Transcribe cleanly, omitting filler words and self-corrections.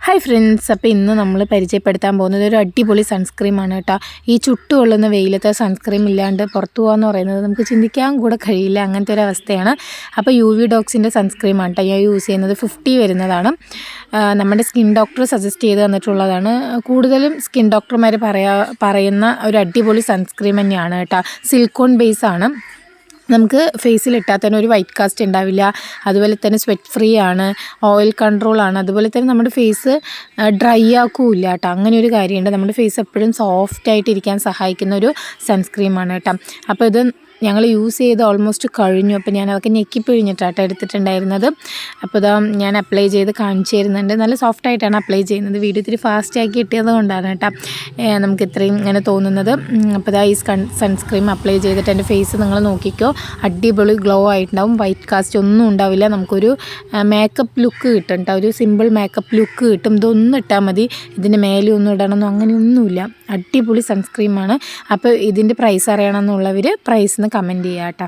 Hi friends, അപ്പോൾ ഇന്ന് നമ്മൾ പരിചയപ്പെടുത്താൻ പോകുന്നത് ഒരു അടിപൊളി സൺസ്ക്രീമാണ് കേട്ടോ. ഈ ചുട്ടുകൊള്ളുന്ന വെയിലത്തെ സൺസ്ക്രീം ഇല്ലാണ്ട് പുറത്തു പോകാമെന്ന് പറയുന്നത് നമുക്ക് ചിന്തിക്കാൻ കൂടെ കഴിയില്ല, അങ്ങനത്തെ ഒരു അവസ്ഥയാണ്. അപ്പോൾ UV ഡോക്സിൻ്റെ സൺസ്ക്രീമാണ് കേട്ടോ ഞാൻ യൂസ് ചെയ്യുന്നത്. 50 വരുന്നതാണ്. നമ്മുടെ സ്കിൻ ഡോക്ടർ സജസ്റ്റ് ചെയ്ത് തന്നിട്ടുള്ളതാണ്. കൂടുതലും സ്കിൻ ഡോക്ടർമാർ പറയുന്ന ഒരു അടിപൊളി സൺസ്ക്രീം തന്നെയാണ് കേട്ടോ. സിലിക്കോൺ ബേസാണ്. നമുക്ക് ഫേസിലിട്ടാൽ തന്നെ ഒരു വൈറ്റ് കാസ്റ്റ് ഉണ്ടാവില്ല. അതുപോലെ തന്നെ സ്വെറ്റ് ഫ്രീ ആണ്, ഓയിൽ കൺട്രോളാണ്. അതുപോലെ തന്നെ നമ്മുടെ ഫേസ് ഡ്രൈ ആക്കുകയില്ല കേട്ടോ. അങ്ങനെ ഒരു കാര്യമുണ്ട്. നമ്മുടെ ഫേസ് എപ്പോഴും സോഫ്റ്റായിട്ടിരിക്കാൻ സഹായിക്കുന്ന ഒരു സൺസ്ക്രീമാണ് കേട്ടോ. അപ്പോൾ ഇത് ഞങ്ങൾ യൂസ് ചെയ്ത് ഓൾമോസ്റ്റ് കഴിഞ്ഞു. അപ്പോൾ ഞാൻ അതൊക്കെ ഞെക്കിപ്പിഴിഞ്ഞിട്ടാട്ടോ എടുത്തിട്ടുണ്ടായിരുന്നത്. അപ്പോൾ ഇതാ ഞാൻ അപ്ലൈ ചെയ്ത് കാണിച്ചു തരുന്നുണ്ട്. നല്ല സോഫ്റ്റായിട്ടാണ് അപ്ലൈ ചെയ്യുന്നത്. വീഡിയോ ഇത്തിരി ഫാസ്റ്റാക്കി കിട്ടിയത് കൊണ്ടാണ് കേട്ടോ നമുക്ക് ഇത്രയും ഇങ്ങനെ തോന്നുന്നത്. അപ്പോൾ ഇതാ ഈ സൺസ്ക്രീം അപ്ലൈ ചെയ്തിട്ട് എൻ്റെ ഫേസ് നിങ്ങൾ നോക്കിക്കോ, അടിപൊളി ഗ്ലോ ആയിട്ടുണ്ടാവും. വൈറ്റ് കാസ്റ്റ് ഒന്നും ഉണ്ടാവില്ല. നമുക്കൊരു മേക്കപ്പ് ലുക്ക് കിട്ടും കേട്ടോ. ഒരു സിമ്പിൾ മേക്കപ്പ് ലുക്ക് കിട്ടും. ഇതൊന്നും ഇട്ടാൽ മതി, ഇതിൻ്റെ മേലെ ഒന്നും ഇടണമെന്നോ അങ്ങനെയൊന്നുമില്ല. അടിപൊളി സൺസ്ക്രീമാണ്. അപ്പോൾ ഇതിൻ്റെ പ്രൈസ് അറിയണമെന്നുള്ളവർ പ്രൈസ് കമൻറ്റ് ചെയ്യാം കേട്ടോ.